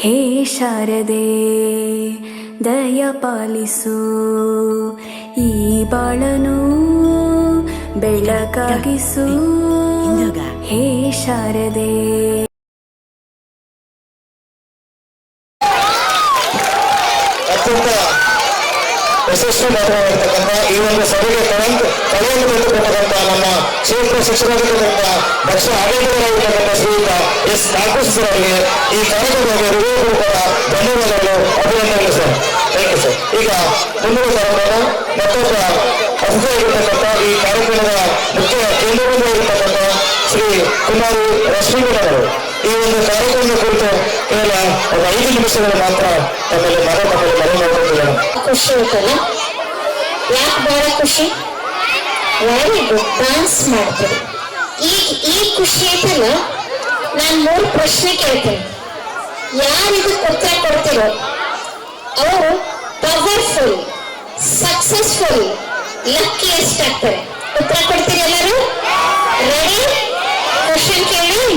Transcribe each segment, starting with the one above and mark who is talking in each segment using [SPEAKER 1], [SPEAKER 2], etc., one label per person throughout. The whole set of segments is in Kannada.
[SPEAKER 1] ಹೇ ಶಾರದೆ ದಯ ಪಾಲಿಸು, ಈ ಬಾಳನು ಬೆಳಕಾಗಿಸು. ಹೇ ಶಾರದೆ
[SPEAKER 2] ಅತ್ಯಂತ ಯಶಸ್ವಿ ಮಾಡತಕ್ಕಂಥ ಈ ಒಂದು ಸಭೆಗೆ ಕಳೆಯನ್ನು ತಂದುಕೊಟ್ಟಂತ ನಮ್ಮ ಕ್ಷೇತ್ರ ಶಿಕ್ಷಣಾಧಿಕಾರಿಗಳಿಂದ ದಕ್ಷ ಆಡಳಿತರಾಗಿರ್ತಕ್ಕಂಥ ಶ್ರೀಯುತ ಎಸ್ ನಾಗೇಶ್ ಸರ್ ಅವರಿಗೆ ಈ ಕಾರ್ಯಕ್ರಮಕ್ಕೆ ಹೃದಯಪೂರ್ವಕ ಧನ್ಯವಾದಗಳು, ಅಭಿನಂದನೆಗಳು ಸರ್. Thank you sir. ಈಗ ಮುಂದಿನ ಕಾರ್ಯಕ್ರಮ ಮತ್ತೊಬ್ಬ ಅತಿಥಿಯಾಗಿರ್ತಕ್ಕಂಥ ಈ ಕಾರ್ಯಕ್ರಮದ ಮುಖ್ಯ ಕೇಂದ್ರಬಿಂದುವಾಗಿರ್ತಕ್ಕಂಥ ಶ್ರೀ ಕುಮಾರಿ ರಶ್ಮಿಗೌಡರು ಈ ಒಂದು ಕಾರ್ಯಕ್ರಮದ ಕುರಿತು ಕೇವಲ ಒಂದು 5 ನಿಮಿಷಗಳು ಮಾತ್ರ ತಮ್ಮಲ್ಲಿ ಮರೆ ಮಾಡಿಕೊಳ್ಳುತ್ತಿದ್ದಾರೆ.
[SPEAKER 3] ಖುಷಿ ಆಯ್ತಲ್ಲ? ಯಾಕೆ ಬಹಳ ಖುಷಿ? ವೆರಿ ಗುಡ್, ಡಾನ್ಸ್ ಮಾಡ್ತೀರಿ. ಈ ಖುಷಿ ಆಯ್ತಲ್ಲ, ನಾನು 3 ಪ್ರಶ್ನೆ ಕೇಳ್ತೀನಿ. ಯಾರಿದು ಉತ್ತರ ಕೊಡ್ತಿರೋ ಅವರು ಪವರ್ಫುಲ್, ಸಕ್ಸಸ್ಫುಲ್, ಲಕ್ಕಿಯೆಸ್ಟ್ ಆಗ್ತಾರೆ. ಉತ್ತರ ಕೊಡ್ತೀರಿ ಎಲ್ಲರೂ? ರೆಡಿ? ಕ್ವಶನ್ ಕೇಳಿ.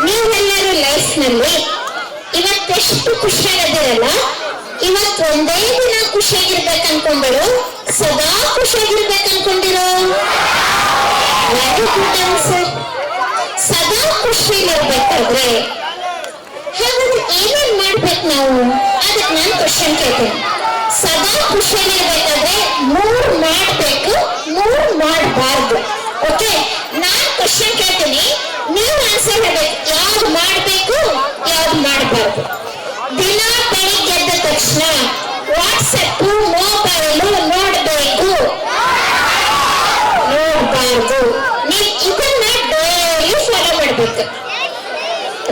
[SPEAKER 3] ನೀವೆಲ್ಲರೂ ಲೈಫ್ ನಲ್ಲಿ ಇವತ್ತೆಷ್ಟು ಖುಷಿಯಾಗಿದ್ದೀರಲ್ಲ, ಇವತ್ತು ಒಂದೇ ದಿನ ಖುಷಿಯಾಗಿರ್ಬೇಕು ಅನ್ಕೊಂಡ್ರು, ಸದಾ ಖುಷಿಯಾಗಿರ್ಬೇಕು ಅನ್ಕೊಂಡಿರೋ? Very good answer. ಸದಾ ಖುಷಿಯಲ್ಲಿರ್ಬೇಕಾದ್ರೆ ಹಾಗಾದ್ರೆ ಏನೇನ್ ಮಾಡ್ಬೇಕು ನಾವು? ಅದಕ್ಕೆ ನಾನು ಕ್ವಶನ್ ಕೇಳ್ತೀನಿ. ಸದಾ ಖುಷಿಯಲ್ಲಿರ್ಬೇಕಾದ್ರೆ 3 ಮಾಡ್ಬೇಕು, 3 ಮಾಡಬಾರ್ದು. ಓಕೆ, ನಾನು ಕ್ವಶನ್ ಕೇಳ್ತೀನಿ, ನೀವು ಆನ್ಸರ್ ಹೇಳ್ಬೇಕು. ಯಾವ್ದು ಮಾಡ್ಬೇಕು, ಯಾವ್ದು ಮಾಡಬಾರ್ದು. ದಿನ ಬೆಳಿಗ್ಗೆ ಎದ್ದ ತಕ್ಷಣ ವಾಟ್ಸಪ್, ಮೊಬೈಲು ನೋಡ್ಬೇಕು, ನೋಡ್ಬಾರ್ದು. ನೀವು ಇದನ್ನ ಡೈಲಿ ಫಾಲೋ ಮಾಡ್ಬೇಕು.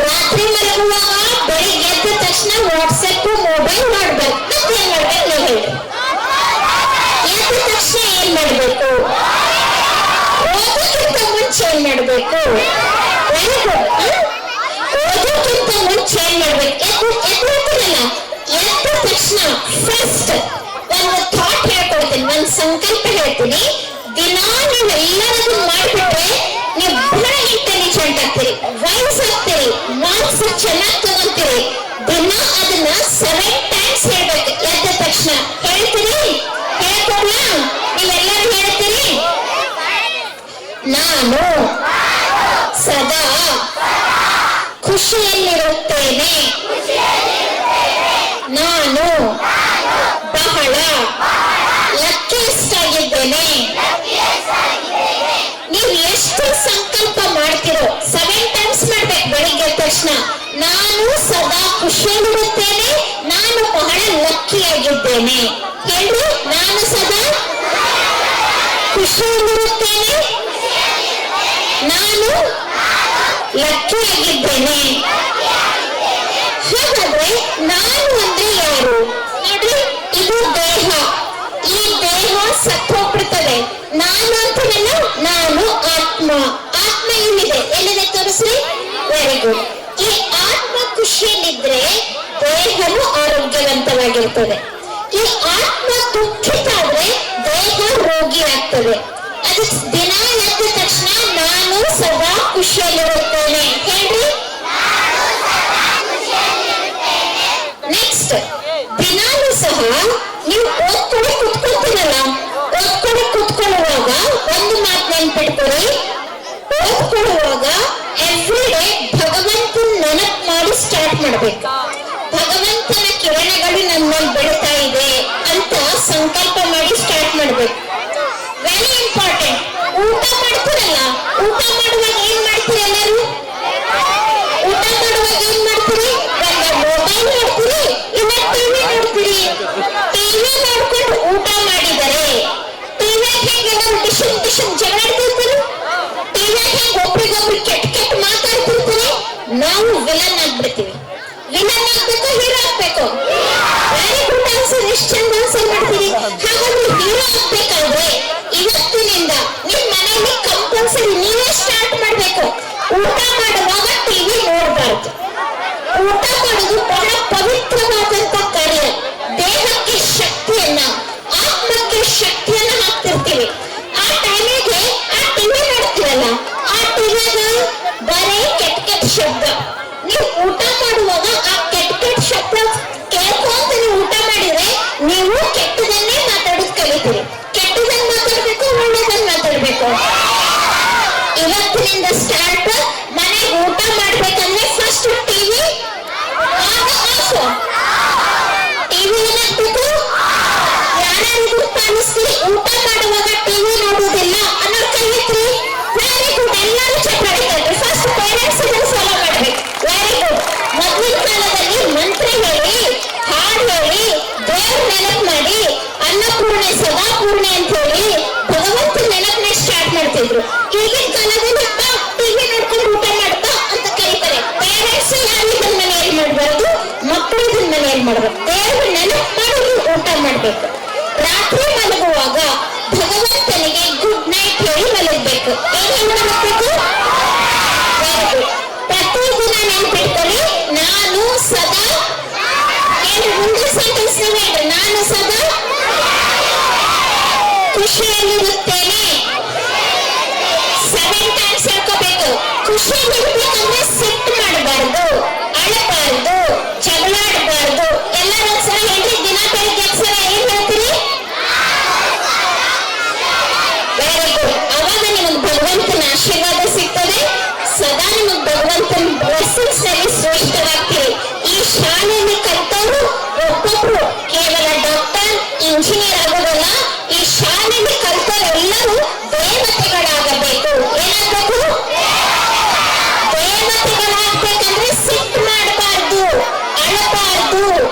[SPEAKER 3] ರಾತ್ರಿ ಮಲಗುವಾಗ ಬೆಳಿಗ್ಗೆ ಎದ್ದ ತಕ್ಷಣ ವಾಟ್ಸಪ್, ಮೊಬೈಲ್ ನೋಡ್ಬೇಕು. ಮತ್ತೇನ್ ಮಾಡ್ಬೇಕು ನೀವು ಹೇಳಿ? ಎದ್ದ ತಕ್ಷಣ ಏನ್ ಮಾಡ್ಬೇಕು? ಓದೋಕ್ಕಿಂತ ಮುಂಚೆ ಏನ್ ಮಾಡ್ಬೇಕು? Very good. ಓದೋಕ್ಕಿಂತ ಮುಂಚೆ ಏನ್ ಮಾಡ್ಬೇಕು? ಎದ್ದಿರಲ್ಲ, ಎದ್ದ ತಕ್ಷಣ ಫಸ್ಟ್ ಒಂದು ಥಾಟ್ ಹೇಳ್ಕೊಡ್ತೀನಿ, ಒಂದು ಸಂಕಲ್ಪ ಹೇಳ್ತೀನಿ. ದಿನ ನೀವೆಲ್ಲರದು ಮಾಡ್ಬಿಟ್ರೆ ನೀವು ಬಹಳ ಇಂಟೆಲಿಜೆಂಟ್ ಆಗ್ತೀರಿ, ವೈಸ್ ಆಗ್ತೀರಿ, ಮಾರ್ಕ್ಸ್ ಚೆನ್ನಾಗಿ ತಗೊಂತೀರಿ. ದಿನ ಅದನ್ನ 7 ಟೈಮ್ಸ್ ಹೇಳ್ಬೇಕು ಎದ್ದ ತಕ್ಷಣ. ಹೇಳ್ತೀರಿ? ಹೇಳ್ಕೊಡ್ಲಾ? ನೀವೆಲ್ಲರೂ ಹೇಳ್ತೀರಿ? ನಾನು ಸದಾ ಖುಷಿಯಲ್ಲಿರುತ್ತೇನೆ. ನಾನು ಬಹಳ ಲಕ್ಕಿಯೆಸ್ಟ್ ಆಗಿದ್ದೇನೆ. ನೀವು ಎಷ್ಟು ಸಂಕಲ್ಪ ಮಾಡ್ತಿರೋ 7 ಟೈಮ್ಸ್ ಮಾಡ್ಬೇಕು ಬೆಳಿಗ್ಗೆ ತಕ್ಷಣ. ನಾನು ಸದಾ ಖುಷಿಯಲ್ಲಿರುತ್ತೇನೆ, ನಾನು ಬಹಳ ಲಕ್ಕಿಯಾಗಿದ್ದೇನೆ. ಹೇಳ್ರಿ, ನಾನು ಸದಾ ಖುಷಿಯಲ್ಲಿರುತ್ತೇನೆ, ನಾನು ಲಕ್ಕಿಯಾಗಿದ್ದೇನೆ. ಹಾಗಾದ್ರೆ ನಾನು ಅಂದ್ರೆ ಯಾರು ನೋಡ್ರಿ? ಇದು ದೇಹ. ಈ ದೇಹ ಸತ್ತೋಗ್ಬಿಡ್ತದೆ. ನಾನು ಅಂತೇನಲ್ಲ, ನಾನು ಆತ್ಮ. ಆತ್ಮ ಎಲ್ಲಿದೆ? ಎಲ್ಲಿದೆ ತೋರಿಸ್ರಿ. Very good. ಈ ಆತ್ಮ ಖುಷಿಯಲ್ಲಿದ್ರೆ ದೇಹವು ಆರೋಗ್ಯವಂತವಾಗಿರ್ತದೆ. ಈ ಆತ್ಮ ದುಃಖಿತ ಆದ್ರೆ ದೇಹ ರೋಗಿ ಆಗ್ತದೆ. ಅದಕ್ಕೆ ದಿನ ಎದ್ದ ತಕ್ಷಣ ನಾನು ಸದಾ ಖುಷಿಯಲ್ಲಿರುತ್ತೇನೆ. ಹೇಳ್ರಿ. ನೆಕ್ಸ್ಟ್, ದಿನಾನು ಸಹ ನೀವು ಓದ್ಕೊಂಡು ಕುತ್ಕೊಳ್ತೀರಲ್ಲ, ಓದ್ಕೊಂಡು ಕುತ್ಕೊಳ್ಳುವಾಗ ಒಂದು ಮಾತು ನೆನ್ಪಿಟ್ಕೊಳ್ಳಿ. ಓದ್ಕೊಳ್ಳುವಾಗ ಎವ್ರಿ ಡೇ ಭಗವಂತನ ನೆನಪು ಮಾಡಿ ಸ್ಟಾರ್ಟ್ ಮಾಡ್ಬೇಕು. ಭಗವಂತನ ಕಿರಣಗಳು ನನ್ನ ಮೇಲೆ ಬೆಳೀತಾ ಇದೆ ಅಂತ ಸಂಕಲ್ಪ ಮಾಡಿ ಸ್ಟಾರ್ಟ್ ಮಾಡ್ಬೇಕು. Very important. ಊಟ ಮಾಡ್ತೀರಲ್ಲ, ಊಟ ಮಾಡುವಾಗ ಏನ್ ಮಾಡ್ತೀರಿ ಎಲ್ಲರೂ? ಊಟ ಮಾಡುವಾಗ ಏನ್ ಮಾಡ್ತೀರಿ? ಮೊಬೈಲ್ ನೋಡ್ತೀರಿ, ಇಲ್ಲ ಟಿವಿ ನೋಡ್ತೀರಿ. ಟಿವಿ ನೋಡ್ಕೊಂಡು ಊಟ ಮಾಡಿದರೆ ಟಿವಿ ಹೇಗೆಲ್ಲ ಡಿಶನ್ ಜಗಳಾಡ್ತಿರ್ತೀರಿ, ಟಿವಿ ಹೇಗೆ ಒಬ್ರಿಗೊಬ್ರು ಕೆಟ್ಟ ಮಾತಾಡ್ತಿರ್ತೀರಿ. ನಾವು ವಿಲನ್ ಆಗ್ಬಿಡ್ತೀವಿ. ವಿಲನ್ ಆಗ್ಬೇಕು, ಹೀರೋ ಆಗ್ಬೇಕು. Very good answer. ಎಷ್ಟು ಚಂದ ಆನ್ಸರ್ ಮಾಡ್ತೀರಿ. ಹಾಗಾದ್ರೆ ಹೀರೋ ಆಗ್ಬೇಕಾದ್ರೆ ಇವತ್ತಿನಿಂದ ನಿಮ್ ಮನೆಯಲ್ಲಿ ಕಂಪಲ್ಸರಿ ನೀವೇ ಸ್ಟಾರ್ಟ್ ಮಾಡ್ಬೇಕು. ಊಟ ಮಾಡುವಾಗ ಟಿವಿ ನೋಡಬಾರ್ದು. ಊಟ ಮಾಡೋದು ಬಹಳ ಪವಿತ್ರವಾದಂತ ಕಾರ್ಯ. ದೇಹಕ್ಕೆ ಶಕ್ತಿಯನ್ನ, ಆತ್ಮಕ್ಕೆ ಶಕ್ತಿಯನ್ನ ಹಾಕ್ತಿರ್ತೀವಿ. ಆ ಟೈಮಿಗೆ ಆ ಟಿವಿ ನೋಡ್ತೀರಲ್ಲ, ಆ ಟಿವಿಯಾಗ ಬರೀ ಕೆಟ್ಟ ಶಬ್ದ. ನೀವು ಊಟ ಮಾಡುವಾಗ ಆ ಕೆಟ್ಟ ಇದ್ರು. ಈಗಿನ ಕಾಲದಲ್ಲಿ ಟಿವಿ ನೋಡ್ಕೊಂಡು ಊಟ ಮಾಡ್ತಾ ಅಂತ ಕರೀತಾರೆ. ಪೇರೆಂಟ್ಸ್ ಯಾರು ಇದನ್ನ ಮನೆಯಲ್ಲಿ ಮಾಡಬಾರ್ದು, ಮಕ್ಕಳು ಇದನ್ನ ಮನೆಯಲ್ಲಿ ಮಾಡಬೇಕು. ದೇವ್ರ ನೆನಪು ಮಾಡಿ ಊಟ ಮಾಡ್ಬೇಕು. ರಾತ್ರಿ ಮಲಗುವಾಗ ಭಗವಂತನಿಗೆ ಗುಡ್ ನೈಟ್ ಹೇಳಿ ಮಲಗಬೇಕು. ಏನೇನು ಮಾಡಬೇಕು? ಪ್ರತಿದಿನ ನೆನ್ಪಿಟ್ಕೊಳ್ಳಿ, ನಾನು ಸದಾ ಮುಂದೆ ಸೆಂಟೆನ್ಸ್ ಹೇಳ್ರಿ, ನಾನು ಸದಾ ಖುಷಿಯಲ್ಲಿರುತ್ತೇನೆ. 7 ಟೈಮ್ಸ್ ಹೇಳ್ಕೋಬೇಕು. ಖುಷಿಯಲ್ಲಿರ್ಬೇಕಂದ್ರೆ ಸಿಟ್ಟು ಮಾಡಬಾರ್ದು, ಅಳಬಾರ್ದು, ಜಗಳಾಡಬಾರ್ದು. ಎಲ್ಲರೂ ಒಂದ್ಸಲ ಹೇಳ್ರಿ, ದಿನ ಬೆಳಿಗ್ಗೆ ಒಂದ್ಸಲ ಏನ್ ಹೇಳ್ತೀರಿ? Very good. ಅವಾಗ ನಿಮಗೆ ಭಗವಂತನ ಆಶೀರ್ವಾದ ಸಿಗ್ತದೆ. ಸದಾ ನಿಮಗೆ ಭಗವಂತನ ಬ್ಲೆಸ್ಸಿಂಗ್ಸ್ ನಲ್ಲಿ ಶ್ರೇಷ್ಠರಾಗ್ತೀರಿ. ಈ ಶಾಲೆಯಲ್ಲಿ ಕಲಿತವರು ಒಬ್ಬೊಬ್ರು ಕೇವಲ ಡಾಕ್ಟರ್, ಇಂಜಿನಿಯರ್ ಆಗೋದಲ್ಲ, ಈ ಶಾಲೆಯಲ್ಲಿ ಕಲಿತವರೆಲ್ಲರೂ ದೇವತೆಗಳಾಗಬೇಕು. ಏನಾಗಬೇಕು? ದೇವತೆಗಳಾಗಬೇಕಂದ್ರೆ ಸಿಟ್ಟು ಮಾಡಬಾರ್ದು, ಅಳಬಾರ್ದು,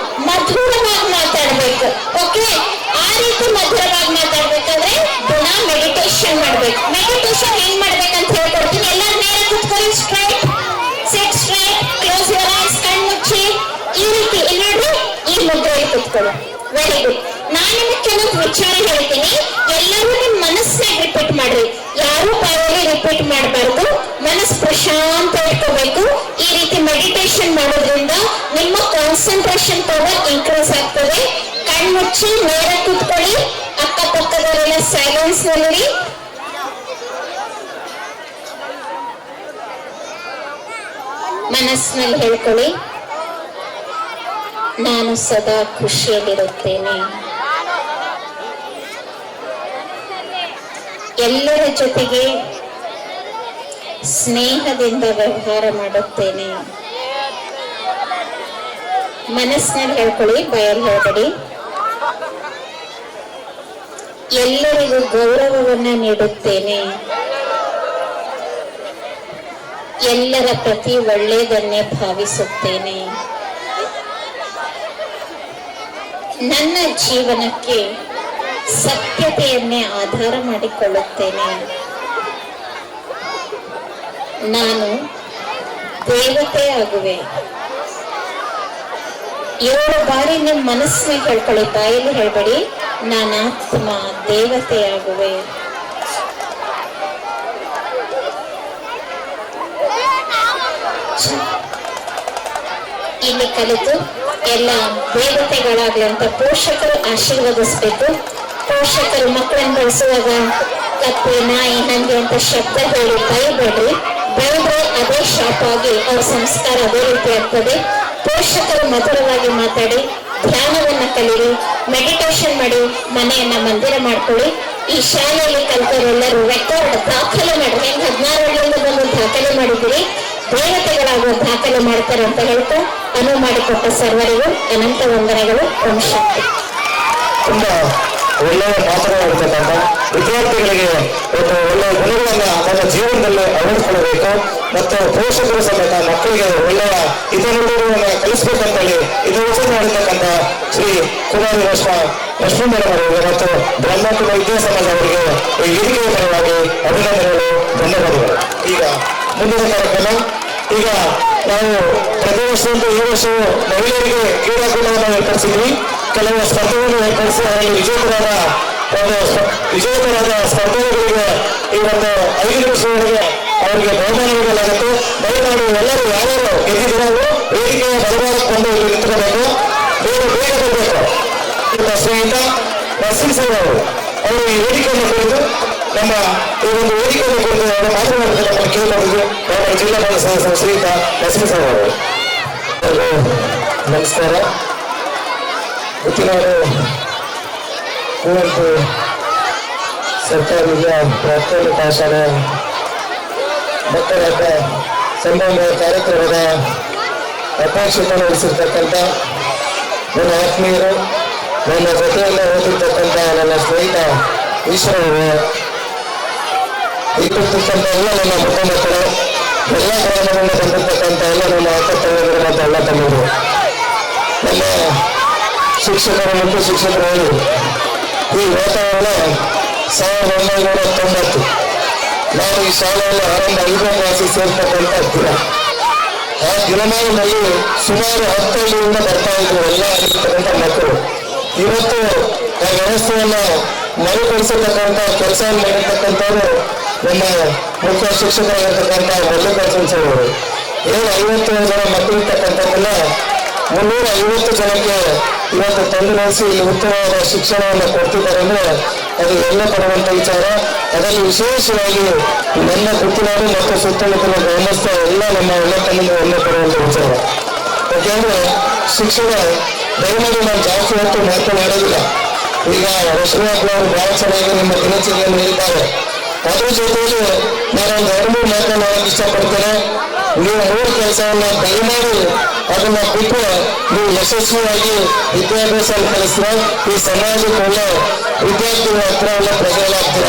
[SPEAKER 3] ಮಧುರವಾಗಿ ಮಾತಾಡ್ಬೇಕು. ಓಕೆ, ಆ ರೀತಿ ಮಧುರವಾಗಿ ಮಾತಾಡ್ಬೇಕಂದ್ರೆ ದಿನ ಮೆಡಿಟೇಷನ್ ಮಾಡ್ಬೇಕು. ಮೆಡಿಟೇಷನ್ ಹೆಂಗ್ ಮಾಡ್ಬೇಕಂತ ಹೇಳ್ಕೊಡ್ತೀನಿ. ಎಲ್ಲರೂ ನೇರ ಕೂತ್ಕೊಳ್ಳಿ. Straight, sit straight, close your eyes, ಕಣ್ಣು ಮುಚ್ಚಿ ಈ ರೀತಿ ನೋಡ್ರಿ, ಈ ಮುದ್ರೆಯಲ್ಲಿ ಕೂತ್ಕೊಳ್ಳಿ. Very good. ನಾನು ನಿಮಗೆ ಕೆಲವೊಂದು ವಿಚಾರ ಹೇಳ್ತೀನಿ, ಎಲ್ಲರೂ ನಿಮ್ಮ ಮನಸ್ಸಿನಾಗ ರಿಪೀಟ್ ಮಾಡ್ರಿ. ಯಾರು ಬಾಯಲ್ಲಿ ರಿಪೀಟ್ ಮಾಡಬಾರ್ದು. ಮನಸ್ಸು ಪ್ರಶಾಂತ ಇಟ್ಕೋಬೇಕು. ಈ ರೀತಿ ಮೆಡಿಟೇಷನ್ ಮಾಡೋದ್ರಿಂದ ನಿಮ್ಮ ಕಾನ್ಸಂಟ್ರೇಷನ್ ಪವರ್ ಇನ್ಕ್ರೀಸ್ ಆಗ್ತದೆ. ಕಣ್ಮುಚ್ಚಿ ನೇರ ಕೂತ್ಕೊಳ್ಳಿ. ಅಕ್ಕಪಕ್ಕದವರೆಲ್ಲ ಸೈಲೆನ್ಸ್ ನಲ್ಲಿ. ಮನಸ್ಸಿನಲ್ಲಿ ಹೇಳ್ಕೊಳ್ಳಿ, ನಾನು ಸದಾ ಖುಷಿಯಲ್ಲಿರುತ್ತೇನೆ. ಎಲ್ಲರ ಜೊತೆಗೆ ಸ್ನೇಹದಿಂದ ವ್ಯವಹಾರ ಮಾಡುತ್ತೇನೆ. ಮನಸ್ಸಿನಲ್ಲಿ ಹೇಳ್ಕೊಳ್ಳಿ, ಬಾಯಲ್ಲಿ ಹೇಳ್ಬೇಡಿ. ಎಲ್ಲರಿಗೂ ಗೌರವವನ್ನ ನೀಡುತ್ತೇನೆ. ಎಲ್ಲರ ಪ್ರತಿ ಒಳ್ಳೆಯದನ್ನೇ ಭಾವಿಸುತ್ತೇನೆ. ನನ್ನ ಜೀವನಕ್ಕೆ ಸತ್ಯತೆಯನ್ನೇ ಆಧಾರ ಮಾಡಿಕೊಳ್ಳುತ್ತೇನೆ. ನಾನು ದೇವತೆ ಆಗುವೆ. 7 ಬಾರಿ ನಿಮ್ಮ ಮನಸ್ಸಿನಾಗ ಹೇಳ್ಕೊಳ್ಳಿ, ಬಾಯಲ್ಲಿ ಹೇಳ್ಬೇಡಿ. ನಾನು ಆತ್ಮ ದೇವತೆ ಆಗುವೆ. ಇಲ್ಲಿ ಕಲಿತು ಎಲ್ಲ ದೇವತೆಗಳಾಗ್ಲಿ ಅಂತ ಪೋಷಕರು ಆಶೀರ್ವದಿಸ್ಬೇಕು. ಪೋಷಕರು ಮಕ್ಕಳನ್ನು ಬೆಳೆಸುವಾಗ ಕತ್ತೆ, ನಾಯಿ, ಹಂಗೆ ಅಂತ ಶಬ್ದ ಹೇಳಿ ಬೈಬೇಡ್ರಿ. ಬೈದ್ರೆ ಅದೇ ಶಾಪ್ ಆಗಿ ಅವ್ರ ಸಂಸ್ಕಾರ ಅದೇ ರೀತಿ ಆಗ್ತದೆ. ಪೋಷಕರು ಮಧುರವಾಗಿ ಮಾತಾಡಿ, ಧ್ಯಾನವನ್ನ ಕಲೀರಿ, ಮೆಡಿಟೇಷನ್ ಮಾಡಿ, ಮನೆಯನ್ನ ಮಂದಿರ ಮಾಡ್ಕೊಳ್ಳಿ. ಈ ಶಾಲೆಯಲ್ಲಿ ಕಲಿತವರೆಲ್ಲರೂ ರೆಕಾರ್ಡ್ ದಾಖಲೆ ಮಾಡಿ, ಹೆಂಗ್ 16 ಬಂದು ದಾಖಲೆ ಮಾಡಿದ್ದೀರಿ, ದೇವತೆಗಳಾಗುವ ದಾಖಲೆ ಮಾಡ್ತಾರೆ ಅಂತ ಹೇಳ್ತಾ ಅನುವು ಮಾಡಿಕೊಟ್ಟ ಸರ್ವರಿಗೂ ಅನಂತ ವಂದನೆಗಳು. ಓಂ ಶಾಂತಿ.
[SPEAKER 2] ತುಂಬಾ ಒಳ್ಳೆಯ ಮಾತನಾಡಿರ್ತಕ್ಕಂಥ ವಿದ್ಯಾರ್ಥಿಗಳಿಗೆ ಒಂದು ಒಳ್ಳೆಯ ಗುಣಗಳನ್ನ ತಮ್ಮ ಜೀವನದಲ್ಲಿ ಅಳವಡಿಸಿಕೊಳ್ಳಬೇಕು ಮತ್ತು ಪೋಷಕರು ಸಮೇತ ಮಕ್ಕಳಿಗೆ ಒಳ್ಳೆಯ ಹಿತನುಡಿಗಳನ್ನು ಕಲಿಸಬೇಕಂತೇಳಿ ಇದು ಯೋಚನೆ ಮಾಡಿರ್ತಕ್ಕಂಥ ಶ್ರೀ ಕುಮಾರಿ ಲಕ್ಷ್ಮೀ ಮೇಡಮ್ ಅವರಿಗೆ ಮತ್ತು ಬ್ರಹ್ಮಕುಲ ವಿದ್ಯಾ ಸಮಾಜ ಅವರಿಗೆ ಈ ವೇದಿಕೆಯ ಪರವಾಗಿ ಅಭಿನಂದನೆಗಳು, ಧನ್ಯವಾದಗಳು. ಈಗ ಮುಂದಿನ ಕಾರ್ಯಕ್ರಮ. ಈಗ ನಾವು ಪ್ರತಿ ವರ್ಷದಂತೆ ಈ ವರ್ಷವೂ ಮಹಿಳೆಯರಿಗೆ ಕ್ರೀಡಾಕೂಟವನ್ನು ಏರ್ಪಡಿಸಿದ್ವಿ. ಕೆಲವು ಸ್ಪರ್ಧೆಗಳನ್ನು ಏರ್ಪಡಿಸಿ ಅದರಲ್ಲಿ ವಿಜೇತರಾದ ಸ್ಪರ್ಧೆಗಳಿಗೆ ಈ ಒಂದು 5 ನಿಮಿಷದೊಳಗೆ ಅವರಿಗೆ ಬಹುಮಾನ ನೀಡಲಾಗುತ್ತೆ. ದಯಮಾಡಿ ಎಲ್ಲರೂ ಯಾರ್ಯಾರು ಗೆದ್ದಿದ್ದೀರೋ ವೇದಿಕೆಯ ಬಲಭಾಗಕ್ಕೊಂಡು ಇಲ್ಲಿ ನಿಂತ್ಕೋಬೇಕು. ಬೇಗ ಬರಬೇಕು. ಶ್ರೀಯುತ ನರಸಿಂಹ ಅವರು ಈ ವೇದಿಕೆಯನ್ನು ಕುರಿತು ನಮ್ಮ ಈ ಒಂದು ವೇದಿಕೆಯನ್ನು ಕುರಿತು ಅವರು ಮಾತನಾಡಿದರೆ ನಮಗೆ ಕೇಳಿಕೊಂಡಿದ್ದು ನಮ್ಮ ಜಿಲ್ಲಾ ಪಂಚಾಯತ್ ಸದಸ್ಯರು ಶ್ರೀಯುತ ನರಸಿಂಹ ಅವರು. ನಮಸ್ಕಾರ. ಇವತ್ತಿನವರು ಕುವೆಂಪು ಸರ್ಕಾರಿ ಪ್ರಾಥಮಿಕ ಶಾಲೆ ಮಕ್ಕಳ ಸಂಭ್ರಮ ಕಾರ್ಯಕ್ರಮದ ಅಧ್ಯಕ್ಷತೆ ವಹಿಸಿರ್ತಕ್ಕಂಥ ನನ್ನ ಆತ್ಮೀಯರು, ನನ್ನ ಜೊತೆಯಲ್ಲೇ ಓದಿರ್ತಕ್ಕಂಥ ನನ್ನ ಸ್ನೇಹಿತ ಈಶ್ವರರು, ಇಟ್ಟಿರ್ತಕ್ಕಂಥ ಎಲ್ಲ ನನ್ನ ಮಕ್ಕಳ ಮಕ್ಕಳು, ಎಲ್ಲ ಗ್ರಾಮಗಳಿಂದ ಬಂದಿರ್ತಕ್ಕಂಥ ಎಲ್ಲ ನನ್ನ ಅಕ್ಕ ತಂಗಿಯರು ಮತ್ತು ಅಣ್ಣ ತಮ್ಮರು, ನನ್ನ ಶಿಕ್ಷಕರು ಮತ್ತು ಶಿಕ್ಷಕರು. ಈ ವಾತಾವರಣ 1990 ನಾವು ಈ ಶಾಲೆಯಲ್ಲಿ ಆರಂಭ 5ನೇ ಕ್ಲಾಸಿಗೆ ಸೇರ್ತಕ್ಕಂಥ ದಿನ. ಆ ದಿನಮಾನದಲ್ಲಿ ಸುಮಾರು 10 ಹಳ್ಳಿಯಿಂದ ಬರ್ತಾ ಇದ್ರು ಎಲ್ಲ ಆಗಿರ್ತಕ್ಕಂಥ ಮಕ್ಕಳು. ಇವತ್ತು ಆ ವ್ಯವಸ್ಥೆಯನ್ನ ಮರುಕಳಿಸತಕ್ಕಂಥ ಕೆಲಸವನ್ನು ಮಾಡಿರ್ತಕ್ಕಂಥವ್ರು ನಮ್ಮ ಮುಖ್ಯ ಶಿಕ್ಷಕರಾಗಿರ್ತಕ್ಕಂಥ ಮಲ್ಲಿಕಾರ್ಜುನ್ ಸರ್ ಅವರು. ಏನು 50 ಜನ ಮಕ್ಕಳಿರ್ತಕ್ಕಂಥದ್ದನ್ನ 350 ಜನಕ್ಕೆ ಇವತ್ತು ತಂದು ನಡೆಸಿ ಇಲ್ಲಿ ಉತ್ತಮವಾದ ಶಿಕ್ಷಣವನ್ನು ಕೊಡ್ತಿದ್ದಾರೆ ಅಂದ್ರೆ ಅದು ಎಲ್ಲ ಪಡುವಂತ ವಿಚಾರ. ಅದರಲ್ಲಿ ವಿಶೇಷವಾಗಿ ನನ್ನ ಪುತ್ತನಾಡು ಮತ್ತು ಸುತ್ತಮುತ್ತಲ ಗ್ರಾಮಸ್ಥ ಎಲ್ಲ ನಮ್ಮ ಎಲ್ಲ ತಲೆಗೆ ಎಲ್ಲ ಪಡುವಂತ ವಿಚಾರ. ಯಾಕೆಂದ್ರೆ ಶಿಕ್ಷಣ ದಯಮಾಡಿ ನಾನು ಜಾಸ್ತಿ ಹೊತ್ತು ಮಾತನಾಡೋದಿಲ್ಲ. ಈಗ ರಶ್ಮಿಯವರು ಬಹಳ ಚೆನ್ನಾಗಿ ನಿಮ್ಮ ದಿನಚರಿಯನ್ನು ಹೇಳಿದ್ದಾರೆ. ಅದ್ರ ಜೊತೆಗೆ ನಾನೊಂದು 2-3 ಮಾತನಾಡೋಕೆ ಇಷ್ಟಪಡ್ತೇನೆ. ನೀವು 3 ಕೆಲಸವನ್ನ ದಯಮಾಡಿ ಅದನ್ನ ಬಿಟ್ಟರೆ ನೀವು ಯಶಸ್ವಿಯಾಗಿ ವಿದ್ಯಾಭ್ಯಾಸ ಕಲಿಸಿದ್ರೆ ಈ ಸಮಾಜಕ್ಕೆ ಒಳ್ಳೆ ವಿದ್ಯಾರ್ಥಿಗಳ ಹತ್ರ ಒಳ್ಳೆ ಪ್ರಜೆಗಳಾಗ್ತೀರ.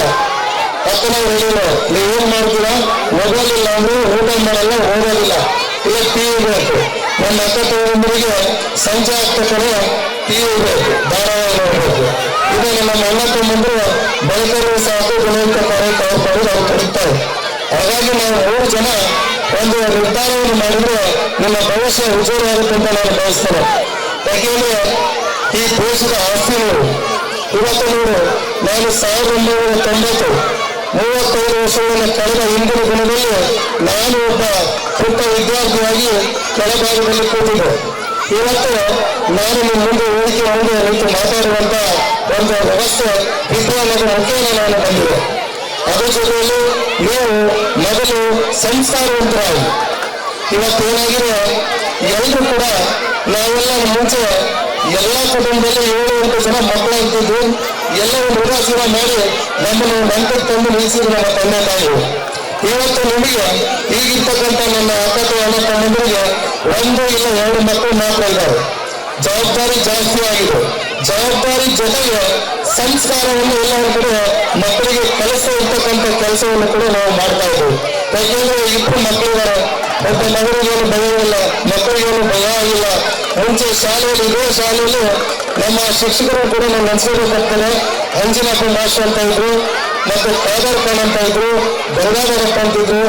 [SPEAKER 2] ಅಕ್ಕ ನಾವು ಹೇಳಿಲ್ಲ, ನೀವೇನ್ ಮಾಡ್ತೀರಾ, ಮೊಬೈಲ್ ಇಲ್ಲ ಅಂದ್ರೆ ಊಟ ಮಾಡಲ್ಲ, ಓದೋದಿಲ್ಲ, ಇಲ್ಲ ಟಿವಿ ಬೇಕು. ನಮ್ಮ ಅಕ್ಕ ತಗೊಂಡರಿಗೆ ಸಂಜೆ ಆಗ್ತಕ್ಕಂಥ ಟಿವಿ ಬೇಕು, ಧಾರಾವಾಹಿ ನೋಡ್ಬೇಕು. ಇದು ನಮ್ಮ ಅಣ್ಣ ತಗೊಂಡ್ರು ಬಳಿಕರು ಸಾಕು ಗುಣಯುಕ್ತ ಕಾರ್ಯಕ್ರಮ ಅವ್ರು ಕರೀತಾರೆ. ಹಾಗಾಗಿ ನಾವು 3 ಜನ ಒಂದು ನಿರ್ಧಾರವನ್ನು ಮಾಡಿದ್ರೆ ನಿಮ್ಮ ಭವಿಷ್ಯ ಉಜ್ವಲವಾಗುತ್ತೆ ಅಂತ ನಾನು ಬಯಸ್ತೇನೆ. ಯಾಕೆಂದ್ರೆ ಈ ದೇಶದ ಆಸ್ತಿ ನೋಡು. ಇವತ್ತು ನೋಡು, ನಾನು 1990 35 ವರ್ಷಗಳನ್ನು ಕಳೆದ ಹಿಂದಿನ ದಿನದಲ್ಲಿ ನಾನು ಒಬ್ಬ ಪುಟ್ಟ ವಿದ್ಯಾರ್ಥಿಯಾಗಿ ಕೆಳಭಾಗದಲ್ಲಿ ಕೂತಿದ್ದೆ. ಇವತ್ತು ನಾನು ನಿಮ್ಮ ಮುಂದೆ ವೇದಿಕೆ ಮುಂದೆ ನಿಂತು ಮಾತಾಡುವಂತ ಒಂದು ವ್ಯವಸ್ಥೆ ವಿದ್ಯಾಲಯದ ಮುಖೇನ ನಾನು ಬಂದಿದೆ. ಅದ್ರ ಜೊತೆಯಲ್ಲಿ ನೀವು ಮೊದಲು ಸಂಸ್ಕಾರವಂತರಾಗಿ. ಇವತ್ತೇನಾಗಿದೆ, ಎಲ್ಲರೂ ಕೂಡ ನಾವೆಲ್ಲ ಮುಂಚೆ ಎಲ್ಲ ಕುಟುಂಬದಲ್ಲಿ 7-8 ಜನ ಮಕ್ಕಳಾಗ್ತಿದ್ದು ಎಲ್ಲರೂ ಉದಾಸೀನ ಮಾಡಿ ನಮ್ಮನ್ನು ನಂತಕ್ಕೆ ತಂದು ನಿಲ್ಲಿಸಿದ್ರು ನಮ್ಮ ತಂದೆ ತಾಯಿಗಳು. ಇವತ್ತು ನಿಮಗೆ ಈಗಿರ್ತಕ್ಕಂಥ ನನ್ನ ಅಕ್ಕ ಅಣ್ಣ ತಮ್ಮಂದರಿಗೆ 1 ಇಲ್ಲ 2 ಮಕ್ಕಳು ಮಾತ್ರ ಇದ್ದಾರೆ. ಜವಾಬ್ದಾರಿ ಜಾಸ್ತಿ ಆಗಿದೆ. ಜವಾಬ್ದಾರಿ ಜೊತೆಗೆ ಸಂಸ್ಕಾರವನ್ನು ಎಲ್ಲರೂ ಕೂಡ ಮಕ್ಕಳಿಗೆ ಕಲಿಸ್ತಾ ಇರ್ತಕ್ಕಂಥ ಕೆಲಸವನ್ನು ಕೂಡ ನಾವು ಮಾಡ್ತಾ ಇದ್ದೀವಿ. ಯಾಕೆಂದ್ರೆ 2 ಮಕ್ಕಳಿದ್ದಾರೆ. ಒಬ್ಬ ಮಗನಿಗೇನು ಭಯ ಇಲ್ಲ, ಮಕ್ಕಳಿಗೇನು ಭಯ ಆಗಿಲ್ಲ. ಮುಂಚೆ ಶಾಲೆಯಲ್ಲಿ ಇದೇ ಶಾಲೆಯಲ್ಲಿ ನಮ್ಮ ಶಿಕ್ಷಕರು ಕೂಡ ನಾವು ನೆನೆಸಬೇಕಾಗ್ತದೆ. ಅಂಜಿನಪ್ಪ ಮಾಸ್ಟರ್ ಅಂತ ಇದ್ರು, ಮತ್ತೆ ಕಾದರ್ ಖಾನ್ ಅಂತ ಇದ್ರು, ಗಂಗಾಧರಪ್ಪ ಅಂತಿದ್ರು,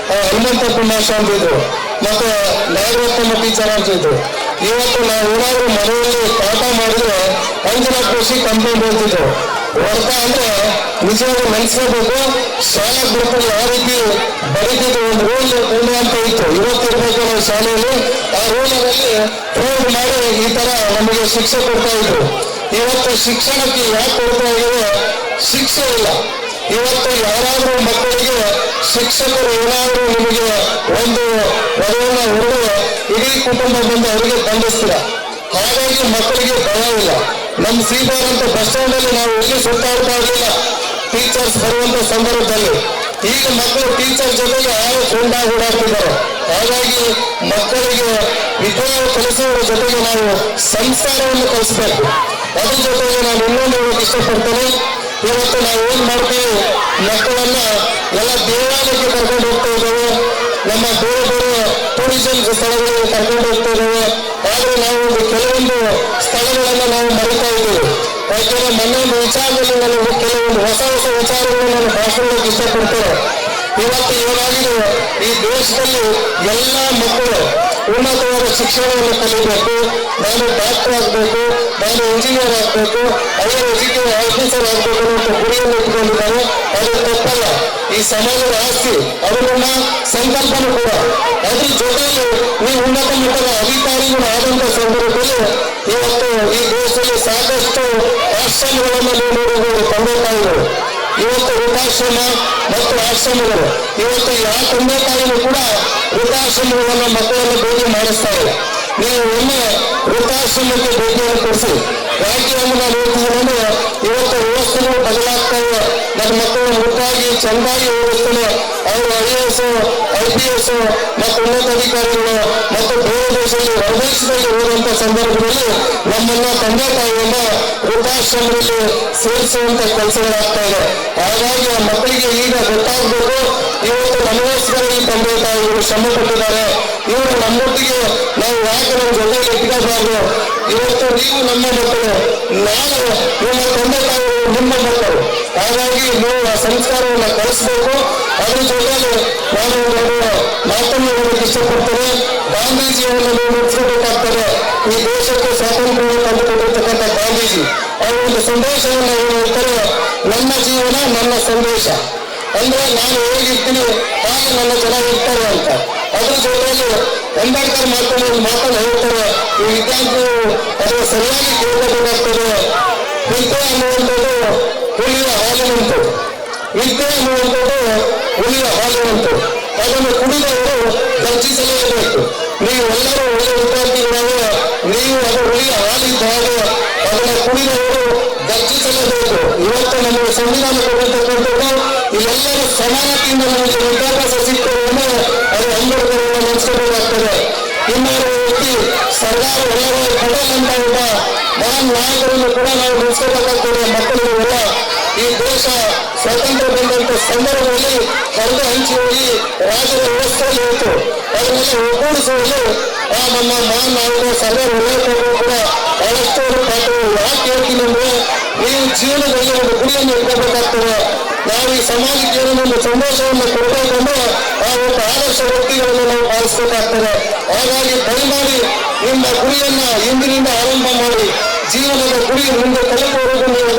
[SPEAKER 2] ಹನುಮಂತಪ್ಪ ಮಾಸ್ಟರ್ ಅಂತಿದ್ರು, ಮತ್ತೆ ನಾಗರತ್ನಮ್ಮ ಟೀಚರ್ ಅಂತಿದ್ರು. ಇವತ್ತು ನಾವು ಏನಾದ್ರೂ ಮನೆಯಲ್ಲಿ ಪಾಠ ಮಾಡಿದ್ರೆ 5 ಲಕ್ಷ ಕಂಪ್ಲೇಂಟ್ ಹೇಳ್ತಿದ್ರು. ಹೊರತ ಅಂದ್ರೆ ನಿಜವಾಗಿ ನೆನೆಸ್ಕೋಬೇಕು. ಶಾಲಾ ಬಿಡ್ತಾರೆ ಯಾವ ರೀತಿ ಬರೀತಿದ್ರು, ಒಂದು ರೂಲ್ ಅಂತ ಇತ್ತು. ಇವತ್ತಿರ್ಬೇಕು ನಾವು ಶಾಲೆಯಲ್ಲಿ ಆ ರೂಲಲ್ಲಿ ಪ್ರಯೋಗ ಮಾಡಿ ಈ ತರ ನಮಗೆ ಶಿಕ್ಷೆ ಕೊಡ್ತಾ ಇದ್ರು. ಇವತ್ತು ಶಿಕ್ಷಣಕ್ಕೆ ಯಾಕೆ ಕೊಡ್ತಾ ಇದ್ರೆ ಶಿಕ್ಷೆ ಇಲ್ಲ. ಇವತ್ತು ಯಾರಾದ್ರೂ ಮಕ್ಕಳಿಗೆ ಶಿಕ್ಷಕರು ಏನಾದ್ರೂ ನಿಮಗೆ ಒಂದು ವರವನ್ನ ಹೊಡೆದ್ರೆ ಇಡೀ ಕುಟುಂಬ ಬಂದು ಅವರಿಗೆ ದಂಡಿಸ್ತೀರ. ಹಾಗಾಗಿ ಮಕ್ಕಳಿಗೆ ಭಯ ಇಲ್ಲ. ನಮ್ಮ ಸೀಬಾರ್ ಅಂತ ಬಸ್ ಸ್ಟ್ಯಾಂಡ್ ಅಲ್ಲಿ ನಾವು ಎಲ್ಲಿ ಸುತ್ತಾಡ್ತಾ ಇರಲಿಲ್ಲ ಟೀಚರ್ಸ್ ಬರುವಂತ ಸಂದರ್ಭದಲ್ಲಿ. ಈಗ ಮಕ್ಕಳು ಟೀಚರ್ ಜೊತೆಗೆ ಯಾರು ಫ್ರೆಂಡಾಗಿ ಓಡಾಡ್ತಿದ್ದಾರೆ. ಹಾಗಾಗಿ ಮಕ್ಕಳಿಗೆ ವಿದ್ಯೆ ಕಲಿಸುವ ಜೊತೆಗೆ ನಾವು ಸಂಸ್ಕಾರವನ್ನು ಕಲಿಸಬೇಕು. ಅದ್ರ ಜೊತೆಗೆ ನಾನು ಇನ್ನೊಂದು ಹೇಳೋಕೆ ಇಷ್ಟಪಡ್ತೇನೆ. ಇವತ್ತು ನಾವು ಏನ್ ಮಾಡ್ತೀವಿ, ಮಕ್ಕಳನ್ನ ಎಲ್ಲ ದೇವಾಲಯಕ್ಕೆ ಕರ್ಕೊಂಡು ಹೋಗ್ತಾ ಇದ್ದೇವೆ, ನಮ್ಮ ಬೇರೆ ಬೇರೆ ಟೂರಿಸಂ ಸ್ಥಳಗಳಿಗೆ ಕರ್ಕೊಂಡು ಹೋಗ್ತಾ ಇದ್ದೇವೆ. ಆದ್ರೆ ನಾವು ಕೆಲವೊಂದು ಸ್ಥಳಗಳನ್ನ ನಾವು ಮರಿತಾ ಇದ್ದೇವೆ. ಯಾಕೆಂದ್ರೆ ಮೊನ್ನೊಂದು ವಿಚಾರದಲ್ಲಿ ನಾನು ಕೆಲವೊಂದು ಹೊಸ ವಿಚಾರಗಳನ್ನು ನಾನು ಭಾಷಣಕ್ಕೆ ಇಷ್ಟಪಡ್ತೇನೆ. ಇವತ್ತು ಏನಾಗಿದೆ, ಈ ದೇಶದಲ್ಲಿ ಎಲ್ಲ ಮಕ್ಕಳು ಉನ್ನತವಾದ ಶಿಕ್ಷಣವನ್ನು ಕಲಿಬೇಕು. ನಾನು ಡಾಕ್ಟರ್ ಆಗಬೇಕು, ನಾನು ಇಂಜಿನಿಯರ್ ಆಗಬೇಕು, ಹೈಯರ್ ಎಜುಕೇಷನ್ ಆಫೀಸರ್ ಆಗಬೇಕು ಅಂತ ಗುರಿಯನ್ನು ಇಟ್ಕೊಂಡಿದ್ದಾರೆ. ಅದು ತಪ್ಪಲ್ಲ. ಈ ಸಮಾಜದ ಆಸ್ತಿ, ಅದು ನಮ್ಮ ಸಂಕಲ್ಪನೂ ಕೂಡ. ಅದ್ರ ಜೊತೆಯಲ್ಲಿ ನೀವು ಉನ್ನತ ಮಟ್ಟದ ಅಧಿಕಾರಿಗಳು ಆದಂತ ಸಂದರ್ಭದಲ್ಲಿ ಇವತ್ತು ಈ ದೇಶದಲ್ಲಿ ಸಾಕಷ್ಟು ಆಶ್ರಮಗಳನ್ನು ನೀವು ನೋಡಬಹುದು. ತಂದೆ ತಾಯಿಗಳು ಇವತ್ತು ವೃದ್ಧಾಶ್ರಮ ಮತ್ತು ಆಶ್ರಮಗಳು, ಇವತ್ತು ಯಾವ ತಂದೆ ತಾಯಿಗಳು ಕೂಡ ವೃದ್ಧಾಶ್ರಮಗಳನ್ನು ಮಕ್ಕಳನ್ನು ಭೇಟಿ ಮಾಡಿಸ್ತಾರೆ. ನೀವು ಒಮ್ಮೆ ವೃದ್ಧಾಶ್ರಮಕ್ಕೆ ಭೇಟಿಯನ್ನು ಕೊಡಿಸಿ. ಯಾಕೆ ಎಂದು ನಾನು ಹೇಳ್ತಿದ್ದೀನಿ ಅಂದ್ರೆ, ಇವತ್ತು ವ್ಯವಸ್ಥೆಗಳು ಬದಲಾಗ್ತಾ ಇವೆ. ನನ್ನ ಮಕ್ಕಳು ಮುದ್ದಾಗಿ ಚೆಂದಾಗಿ ಓದಿಸ್ತಾನೆ. ಅವರು IAS, IPS ಮತ್ತು ಉನ್ನತ ಅಧಿಕಾರಿಗಳು ಮತ್ತು ಬೇರೆ ದೇಶದಲ್ಲಿ ಹೊರದೇಶದಲ್ಲಿ ಹೋಗುವಂತ ಸಂದರ್ಭದಲ್ಲಿ ನಮ್ಮನ್ನ ತಂದೆ ತಾಯಿಯನ್ನ ವೃದ್ಧಾಶ್ರಮದಲ್ಲಿ ಸೇರಿಸುವಂತ ಕೆಲಸಗಳಾಗ್ತಾ ಇದೆ. ಹಾಗಾಗಿ ಆ ಮಕ್ಕಳಿಗೆ ಈಗ ಗೊತ್ತಾಗಬೇಕು, ಇವತ್ತು ನಮಗೋಸ್ಕರ ಈ ತಂದೆ ತಾಯಿಗಳು ಶ್ರಮ ಪಟ್ಟಿದ್ದಾರೆ. ಇವರು ನಮ್ಮೊಟ್ಟಿಗೆ ನಾವು ಯಾಕೆ ನಮ್ಮ ಜೊತೆಗೆ ಇಟ್ಕೋಬಾರ್ದು. ಇವತ್ತು ನೀವು ನಮ್ಮ ಮಕ್ಕಳು, ನಾನು ನಿಮ್ಮ ತಂದೆ ತಾಯಿಗಳು ನಿಮ್ಮ ಮಕ್ಕಳು. ಹಾಗಾಗಿ ನೀವು ಆ ಸಂಸ್ಕಾರವನ್ನು ಕಲಿಸಬೇಕು. ಅದ್ರ ಜೊತೆಗೆ ನಾನು ಒಂದು ಮಾತನ್ನು ಹೇಳಕ್ಕೆ ಇಷ್ಟಪಡ್ತೇನೆ. ಗಾಂಧೀಜಿಯನ್ನು ನೀವು ಮುಗಿಸಬೇಕಾಗ್ತದೆ. ಈ ದೇಶಕ್ಕೆ ಸ್ವಾತಂತ್ರ್ಯವನ್ನು ತಂದುಕೊಟ್ಟಿರ್ತಕ್ಕಂಥ ಗಾಂಧೀಜಿ ಅವರ ಒಂದು ಸಂದೇಶವನ್ನು ಏನು ಹೇಳ್ತಾರೆ, ನನ್ನ ಜೀವನ ನನ್ನ ಸಂದೇಶ. ಅಂದ್ರೆ ನಾನು ಹೇಗಿರ್ತೀನಿ ಹಾಗೆ ನನ್ನ ಜನ ಇರ್ತಾರೆ ಅಂತ. ಅದ್ರ ಜೊತೆಯಲ್ಲಿ ಅಂಬೇಡ್ಕರ್ ಮಾತನ್ನು ಹೇಳ್ತಾರೆ, ಈ ವಿದ್ಯಾರ್ಥಿಗಳು ಅದನ್ನು ಸರಿಯಾಗಿ ಕೇಳಬೇಕಾಗ್ತದೆ. ವಿದ್ಯೆ ಅನ್ನುವಂಥದ್ದು ಹುಲಿಯ ಹಾಲಿನಂತು, ವಿದ್ಯೆ ಅನ್ನುವಂಥದ್ದು ಹುಲಿಯ ಹಾಲಿನಂತು. ಅದನ್ನು ಕುಡಿದವರು ಗರ್ಜಿಸಲೇಬೇಕು. ನೀವು ಎಲ್ಲರೂ ಒಳ್ಳೆಯ ವಿದ್ಯಾರ್ಥಿಗಳಾಗ ನೀವು ಅದು ಹುಲಿಯ ಹಾಲಿದ್ದ ಹಾಗೆ ಅದನ್ನು ಕುಡಿದವರು ಗರ್ಜಿಸಲೇಬೇಕು. ಇವತ್ತು ನಮಗೆ ಸಂವಿಧಾನ ಕೊಟ್ಟಿರ್ತಕ್ಕಂಥದ್ದು ಇವೆಲ್ಲರೂ ಸಮಾನತೆಯಿಂದ ನಮಗೆ ವಿದ್ಯಾಭ್ಯಾಸ ಸಿಕ್ಕುವುದನ್ನು ಅದು ಅಂಬೇಡ್ಕರ್ ನೆನೆಸ್ಕೋಬೇಕಾಗ್ತದೆ. ಇನ್ನೊಂದು ವ್ಯಕ್ತಿ ಸರ್ದಾರ್ ವಲ್ಲಭಾಯ್ ಪಟೇಲ್ ಅಂತ ಒಬ್ಬ ಮಹಾನ್ ನಾಯಕರನ್ನು ಕೂಡ ನಾವು ನೆನೆಸ್ಕೋಬೇಕಾಗ್ತದೆ. ಮಕ್ಕಳಿಗೆ ಎಲ್ಲ ಈ ದೇಶ ಸ್ವಾತಂತ್ರ್ಯ ಬಂದಂತ ಸಂದರ್ಭದಲ್ಲಿ ಹರಿದು ಹಂಚಿ ಹೋಗಿ ರಾಜ್ಯದ ವ್ಯವಸ್ಥೆಯಲ್ಲಿ ಇತ್ತು. ಅದನ್ನೆಲ್ಲ ಒಗ್ಗೂಡಿಸುವಲ್ಲಿ ಆ ನಮ್ಮ ಮಹಾನ್ ನಾಯಕರು ಸರ್ದಾರ್ ವಲ್ಲಭಾಯ್ ಕೂಡ ಬಹಳಷ್ಟು ಪಾತ್ರರು. ಯಾಕೆ ಹೇಳ್ತೀನಿ ಅಂದ್ರೆ, ನೀವು ಜೀವನದಲ್ಲಿ ಒಂದು ಗುರಿಯನ್ನು ಇಟ್ಕೋಬೇಕಾಗ್ತದೆ. ನಾವು ಈ ಸಮಾಜಕ್ಕೆ ಏನೋ ಒಂದು ಸಂದೇಶವನ್ನು ಕೊಡಬೇಕಂದ್ರೆ ಆ ಒಂದು ಆದರ್ಶ ವ್ಯಕ್ತಿಗಳನ್ನು ನಾವು ಪಾಲಿಸಬೇಕಾಗ್ತದೆ. ಹಾಗಾಗಿ ದಯಮಾಡಿ ನಿಮ್ಮ ಗುರಿಯನ್ನ ಇಂದಿನಿಂದ ಆರಂಭ ಮಾಡಿ ಜೀವನದ ಗುರಿ ಮುಂದೆ ತಲುಪುವವರೆಗೂ ನೀವು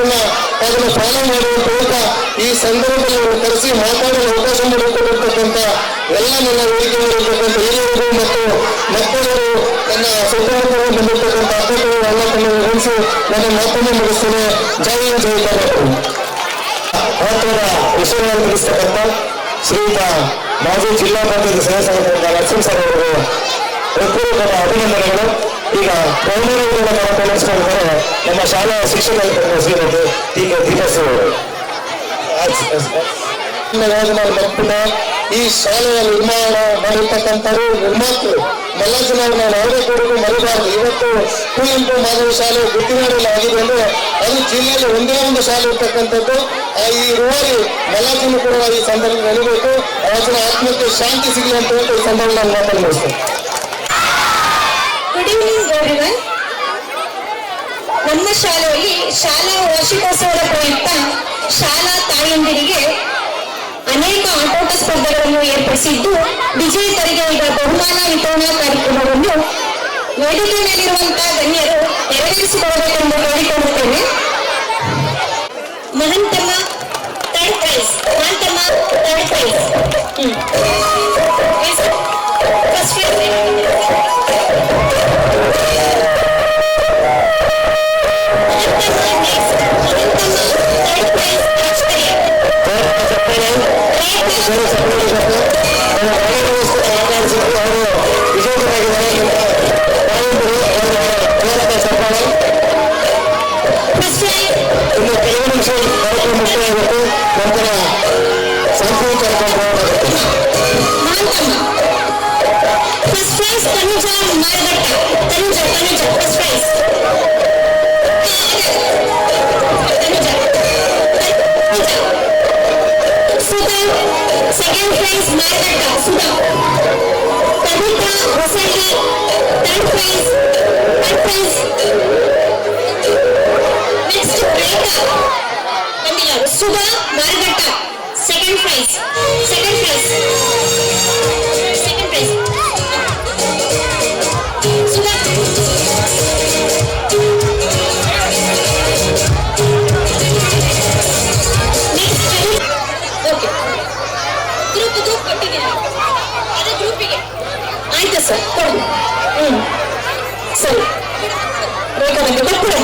[SPEAKER 2] ಅದನ್ನು ಪಾಲನೆ ಮಾಡುವಂತ ಹೇಳ್ತಾ ಈ ಸಂದರ್ಭದಲ್ಲಿ ಕರೆಸಿ ಮಾತಾಡಲು ಅವಕಾಶ ಮಾಡಿಕೊಟ್ಟಿರ್ತಕ್ಕಂಥ ಎಲ್ಲ ನನ್ನ ವೇದಿಕೆ ಮಾಡಿರ್ತಕ್ಕಂಥ ಹಿರಿಯರಿಗೂ ಮತ್ತು ಮಕ್ಕಳರು ನನ್ನ ಸುತ್ತಮುತ್ತಲು ಬಂದಿರ್ತಕ್ಕಂಥ ಅತಿಥಿಗಳು ಎಲ್ಲ ತನ್ನ ಗಮನಿಸಿ ನನ್ನ ಮಾತನ್ನು ಮುಗಿಸ್ತೇನೆ. ಜೈ ಜೈ ಕರ್ನಾಟಕ. ಮಹತ್ವದ ವಿಷಯವನ್ನು ತಿಳಿಸ್ತಕ್ಕಂಥ ಶ್ರೀಯುತ ಮಾಜಿ ಜಿಲ್ಲಾ ಪಂಚಾಯತ್ ಸದಸ್ಯರಾದ ಲಕ್ಷ್ಮಣ್ ಸರ್ ಅವರಿಗೆ ಹೃತ್ಪೂರ್ವಕ ಅಭಿನಂದನೆಗಳು. ಈಗ ಪ್ರೌಢ ಕಾರ್ಯಕ್ರಮಿಸಿಕೊಂಡಿದ್ದಾರೆ ನಮ್ಮ ಶಾಲಾ ಶಿಕ್ಷಕರ ಶ್ರೀಮತಿ ದೀಪಶ್ರೀ ಅವರು. ಈ ಶಾಲೆಯ ನಿರ್ಮಾಣ ಮಾಡಿರ್ತಕ್ಕಂಥವ್ರು ನಿರ್ಮಾತೃ ಮಲ್ಲಜನವರು ನಾವು ಯಾವುದೇ ಕೊಡುಗು ಮರಿಬಾರದು. ಇವತ್ತು ಕುವೆಂಪು ಮಾದರಿ ಶಾಲೆ ಗುತ್ತಿನಾಡಲ್ಲಿ ಆಗಿದೆ ಅಂದ್ರೆ ಅದು ಜಿಲ್ಲೆಯಲ್ಲಿ ಒಂದೇ ಒಂದು ಶಾಲೆ ಇರ್ತಕ್ಕಂಥದ್ದು. ಈ ರೂವಾರಿ ಮಲ್ಲಜನ ಕೂಡ ಈ ಸಂದರ್ಭ ನೆನಬೇಕು. ಅವರ ಆತ್ಮಕ್ಕೆ ಶಾಂತಿ ಸಿಗಲಿ ಅಂತ ಹೇಳ್ತಾ ಈ ಸಂದರ್ಭ ನಾನು ಮಾತನ್ನು ಮುಗಿಸ್ತೇನೆ.
[SPEAKER 3] Good evening everyone. ನಮ್ಮ ಶಾಲೆಯಲ್ಲಿ ಶಾಲಾ ವಾರ್ಷಿಕೋತ್ಸವದ ಪ್ರಯುಕ್ತ ಶಾಲಾ ತಾಯಂದಿರಿಗೆ ಅನೇಕ ಆಟೋಟ ಸ್ಪರ್ಧೆಗಳನ್ನು ಏರ್ಪಡಿಸಿದ್ದು, ವಿಜೇತರಿಗೆ ಈಗ ಬಹುಮಾನ ವಿತರಣಾ ಕಾರ್ಯಕ್ರಮವನ್ನು ವೇದಿಕೆ ಮೇಲಿರುವಂತಹ ಗಣ್ಯರು ನೆರವೇರಿಸಿಕೊಳ್ಳಬೇಕೆಂದು ಕೇಳಿಕೊಳ್ಳುತ್ತೇನೆ. Mahanthamma third prize, Mahanthamma third prize. First prize
[SPEAKER 2] ಇನ್ನು ಕೆಲವು ನಿಮಿಷ ಕಾರ್ಯಕ್ರಮ ಮುಕ್ತಾಯವಾಗುತ್ತೆ. ನಂತರ ಸಾಂಸ್ಕೃತಿಕ ಕಾರ್ಯಕ್ರಮ.
[SPEAKER 3] First prize Tanuja Margatta. Tanuja first prize. Sudha second prize Margatta Sudha. Pavitra Hosalli third prize. Next Rekha ಬಂದಿಲ್ಲ. Sudha Margatta second prize. Sudha group ಕೊಟ್ಟಿದ್ದೀನಿ, ಅದು ಗ್ರೂಪಿಗೆ ಆಯ್ತಾ ಸರ್? ಕೊಡಿ. ಸರಿ, ರೇಖಾ ಬಗ್ಗೆ ಬರ್ತೀರಾ?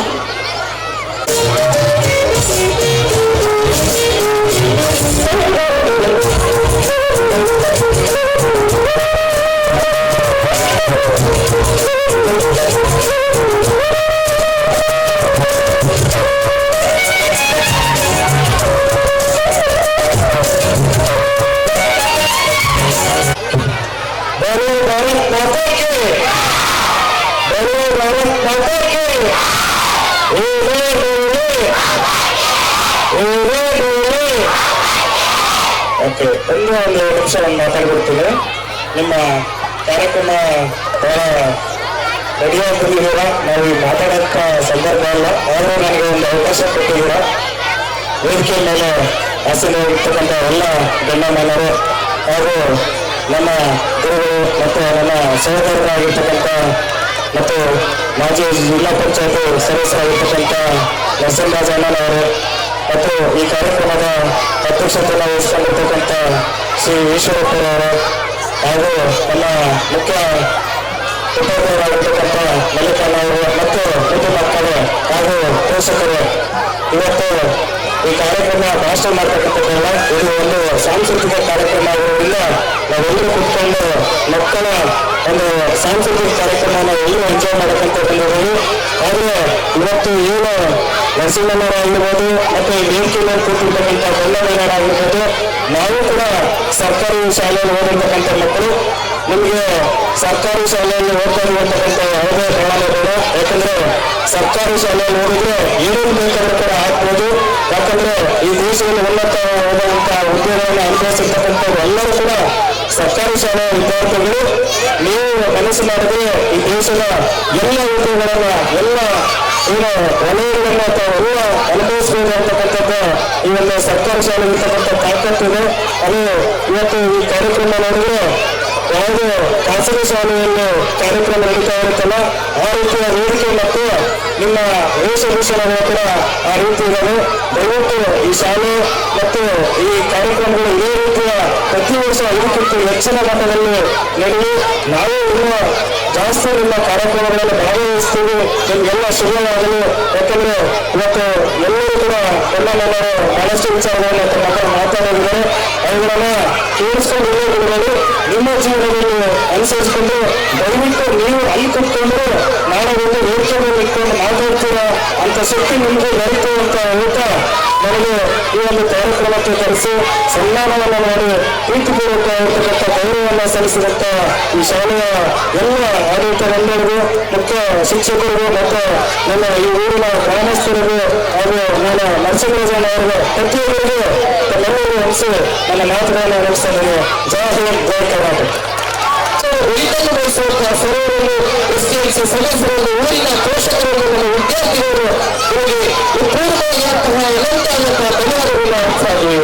[SPEAKER 2] ಓಕೆ, ಒಂದು ನಿಮಿಷ ಮಾತಾಡ್ಬಿಡ್ತೀನಿ. ನಿಮ್ಮ ಕಾರ್ಯಕ್ರಮ ಬಹಳ ರೆಡಿಯಾಗಿ ಬಂದಿದ್ದೀರಾ. ನಾವು ಈ ಮಾತಾಡೋಕ್ಕ ಸಂದರ್ಭ ಅಲ್ಲ, ಆದರೂ ನನಗೆ ಒಂದು ಅವಕಾಶ ಕೊಟ್ಟಿದ್ದೀರಾ. ವೇದಿಕೆ ಮೇಲೆ ಆಸೀನರಾಗಿರ್ತಕ್ಕಂಥ ಎಲ್ಲ ಗಣ್ಯಮಾನ್ಯರು ಹಾಗೂ ನಮ್ಮ ಗುರುಗಳು ಮತ್ತು ನನ್ನ ಸಹೋದರರಾಗಿರ್ತಕ್ಕಂಥ ಮತ್ತು ಮಾಜಿ ಜಿಲ್ಲಾ ಪಂಚಾಯತ್ ಸದಸ್ಯರಾಗಿರ್ತಕ್ಕಂಥ ನರಸಿಂಹರಾಜ ಅಣ್ಣನವರು ಮತ್ತು ಈ ಕಾರ್ಯಕ್ರಮದ ಅಧ್ಯಕ್ಷತೆಯನ್ನು ವಹಿಸಿಕೊಂಡಿರ್ತಕ್ಕಂಥ ಶ್ರೀ ಈಶ್ವರಪ್ಪನವರು ಹಾಗೂ ನಮ್ಮ ಮುಖ್ಯ ಉಪಾಧ್ಯಕ್ಷರಾಗಿರ್ತಕ್ಕಂಥ ಮಲ್ಲಿಕಣ್ಣವರು ಮತ್ತು ಮುದ್ದು ಮಕ್ಕಳು ಹಾಗೂ ಪೋಷಕರು, ಇವತ್ತು ಈ ಕಾರ್ಯಕ್ರಮ ಭಾಷಣ ಮಾಡ್ತಕ್ಕಂಥದ್ದಲ್ಲ, ಇದು ಒಂದು ಸಾಂಸ್ಕೃತಿಕ ಕಾರ್ಯಕ್ರಮ ಆಗೋದ್ರಿಂದ ನಾವೆಲ್ಲರೂ ಕುತ್ಕೊಂಡು ಮಕ್ಕಳ ಒಂದು ಸಾಂಸ್ಕೃತಿಕ ಕಾರ್ಯಕ್ರಮವನ್ನು ಎಲ್ಲರೂ ಎಂಜಾಯ್ ಮಾಡಕ್ಕಂತ ಬಂದಿದ್ದೀವಿ. ಆದರೆ ಇವತ್ತು ಏನು ನರಸಿಂಹನವರಾಗಿರ್ಬೋದು ಮತ್ತು ವೇದಿಕೆ ಮೇಲೆ ಕೂತಿರ್ತಕ್ಕಂಥ ಬೆಳ್ಳವರಾಗಿರ್ಬೋದು, ನಾವು ಕೂಡ ಸರ್ಕಾರಿ ಶಾಲೆಯಲ್ಲಿ ಓದಿರ್ತಕ್ಕಂಥ ಮಕ್ಕಳು. ನಿಮಗೆ ಸರ್ಕಾರಿ ಶಾಲೆಯಲ್ಲಿ ಓದ್ತಾ ಇರುವಂತಕ್ಕಂಥ ಯಾವುದೇ ಪ್ರಮಾಣ ಬೇಡ. ಯಾಕಂದ್ರೆ ಸರ್ಕಾರಿ ಶಾಲೆಯಲ್ಲಿ ಓದಿದ್ರೆ ಏನೇನು ಬೇಕಾದ್ರೂ ಕೂಡ ಆಗ್ಬೋದು. ಯಾಕಂದ್ರೆ ಈ ದೇಶದಲ್ಲಿ ಉನ್ನತವಾದಂಥ ಉದ್ಯೋಗವನ್ನು ಅನುಭವಿಸಿರ್ತಕ್ಕಂಥವ್ರು ಎಲ್ಲರೂ ಕೂಡ ಸರ್ಕಾರಿ ಶಾಲೆಯ ವಿದ್ಯಾರ್ಥಿಗಳು. ನೀವು ಮನಸ್ಸು ಮಾಡಿದ್ರೆ ಈ ದೇಶದ ಎಲ್ಲ ಉದ್ಯೋಗಗಳನ್ನ, ಎಲ್ಲ ಏನು ವಲಯಗಳನ್ನ ಎಲ್ಲ ಅನುಭವಿಸಬಹುದು ಅಂತಕ್ಕಂಥದ್ದು ಈ ಒಂದು ಸರ್ಕಾರಿ ಶಾಲೆ ಇರ್ತಕ್ಕಂಥ ತಾಕತ್ತಿದೆ. ಅದು ಇವತ್ತು ಈ ಕಾರ್ಯಕ್ರಮ ನೋಡಿದ್ರೆ ಯಾವುದೇ ಖಾಸಗಿ ಶಾಲೆಯಲ್ಲಿ ಕಾರ್ಯಕ್ರಮ ನಡೀತಾ ಇರುತ್ತಲ್ಲ ಆ ರೀತಿಯ ವೇದಿಕೆ ಮತ್ತು ನಿಮ್ಮ ವೇಷಭೂಷಣಗಳು ಕೂಡ ಆ ರೀತಿ ಇದ್ದಾವೆ. ದಯವಿಟ್ಟು ಈ ಶಾಲೆ ಮತ್ತು ಈ ಕಾರ್ಯಕ್ರಮಗಳು ಇದೇ ರೀತಿಯ ಪ್ರತಿ ವರ್ಷ ಇದಕ್ಕಿಂತ ಹೆಚ್ಚಿನ ಮಟ್ಟದಲ್ಲಿ ನಡೆದು ನಾವು ಇನ್ನೂ ಜಾಸ್ತಿ ನಿಮ್ಮ ಕಾರ್ಯಕ್ರಮಗಳಲ್ಲಿ ಭಾಗವಹಿಸ್ತೀವಿ. ನಿಮಗೆಲ್ಲ ಶುಭವಾಗಲು. ಯಾಕಂದ್ರೆ ಇವತ್ತು ಎಲ್ಲರೂ ಕೂಡ ಎಲ್ಲರೂ ಬಹಳಷ್ಟು ವಿಚಾರಗಳನ್ನು ತಮ್ಮ ಹತ್ರ ಮಾತಾಡಿದ್ದಾರೆ. ಅವುಗಳನ್ನ ಕೇಳಿಸ್ಕೊಂಡು ಬಿಡೋದು ನಿಮ್ಮ ಜೀವನದಲ್ಲಿ ಅನುಸರಿಸಿಕೊಂಡು ದಯವಿಟ್ಟು ನೀವು ಅಲ್ಲಿ ಕೂತ್ಕೊಂಡು ನಾಳೆ ಒಂದು ವೇದಿಕೆ ಮೇಲೆ ಇಟ್ಕೊಂಡು ಮಾತಾಡ್ತೀರಾ ಅಂತ ಶಕ್ತಿ ನಿಮಗೆ ಬರುತ್ತೆ ಅಂತ ಹೇಳ್ತಾ ನನಗೆ ಈ ಒಂದು ಕಾರ್ಯಕ್ರಮಕ್ಕೆ ಕರೆಸಿ ಸನ್ಮಾನವನ್ನು ಮಾಡಿ ಪ್ರೀತಿಪೂರ್ವಕವಾಗಿರ್ತಕ್ಕಂಥ ಗೌರವವನ್ನು ಸಲ್ಲಿಸಿದಂಥ ಈ ಶಾಲೆಯ ಎಲ್ಲ ಆಡಳಿತರೆಲ್ಲರಿಗೂ, ಮುಖ್ಯ ಶಿಕ್ಷಕರಿಗೂ ಮತ್ತು ನನ್ನ ಈ ಊರಿನ ಗ್ರಾಮಸ್ಥರಿಗೂ ಹಾಗೂ ನನ್ನ ನರಸಿಂಹರಾಜಣ್ಣ ಅವರಿಗೂ ಪ್ರತಿಯೊಬ್ಬರಿಗೂ ತಮ್ಮೆಲ್ಲರಿಗೂ ಅನಿಸಿ ನನ್ನ ಮಾತುಗಳನ್ನು ನಡೆಸ್ತಾ ಇದ್ದೇನೆ. ಜೈ ಹಿಂದ್, ಜೈ ಕರ್ನಾಟಕ. ಉಳಿತನ್ನು ಬಯಸುವಂತ ಸರ್ವರನ್ನು ಎಸ್ಟಿಎಲ್ಸಿ ಸದಸ್ಯರನ್ನು, ಊರಿನ ಪೋಷಕರನ್ನು, ನಮ್ಮ ವಿದ್ಯಾರ್ಥಿಗಳು ಇವರಿಗೆ ಪೂರ್ಣವಾಗಿರುವಂತಹ ಅನಂತ ಧನ್ಯವಾದಗಳನ್ನು ಅರ್ಪಿಸ್ತಾ ಇದ್ದೀವಿ.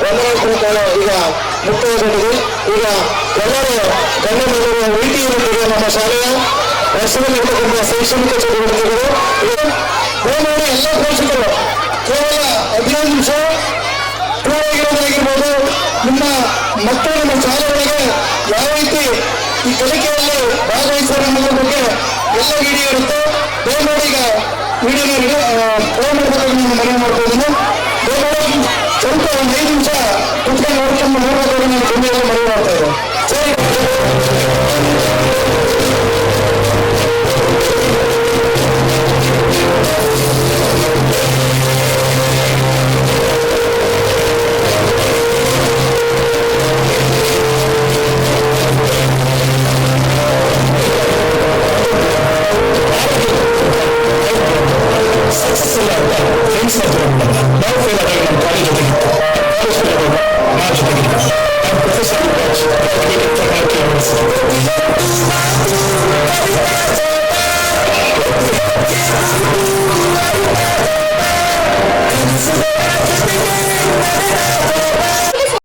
[SPEAKER 2] ವಂದನಾ ಪ್ರಕಾರ ಈಗ ಮುಕ್ತಾಯಗೊಂಡಿದೆ. ಈಗ ಎಲ್ಲರೂ ಗಣ್ಯಮಾನ್ಯರ ನೀತಿ ಇರುತ್ತದೆ. ನಮ್ಮ ಶಾಲೆಯ ವರ್ಷದಲ್ಲಿ ಇರ್ತಕ್ಕಂಥ ಶೈಕ್ಷಣಿಕ ಚಟುವಟಿಕೆಗಳು ದಯಮಾಡಿ ಎಲ್ಲ ಪೋಷಕರು ಕೇವಲ 15 ನಿಮಿಷ ಆಗಿರ್ಬೋದು, ನಿಮ್ಮ ಮಕ್ಕಳು ನಿಮ್ಮ ಶಾಲೆಗಳಿಗೆ ಯಾವ ರೀತಿ ಈ ಕಲಿಕೆಯಲ್ಲಿ ಭಾಗವಹಿಸುವ ಅನ್ನೋದ್ರ ಬಗ್ಗೆ ಎಲ್ಲ ವಿಡಿಯೋ ಇರುತ್ತೆ. ದಯಮಾಡಿ ಈಗ ವಿಡಿಯೋನ ಪ್ಲೇ ಮಾಡಬೇಕಾಗಿ ನಾನು ಮನವಿ ಮಾಡ್ತಿದ್ದೀನಿ. ದಯಮಾಡಿ ಸ್ವಲ್ಪ ಒಂದು 5 ನಿಮಿಷ ಕುತ್ಕೊಂಡು ನೋಡ್ಕೊಂಡು ನೋಡಬೇಕಾಗಿ ನಾನು ತುಂಬಾ ಮನವಿ ಮಾಡ್ತಾ ಇದ್ದೀನಿ. ಸರಿ. Professor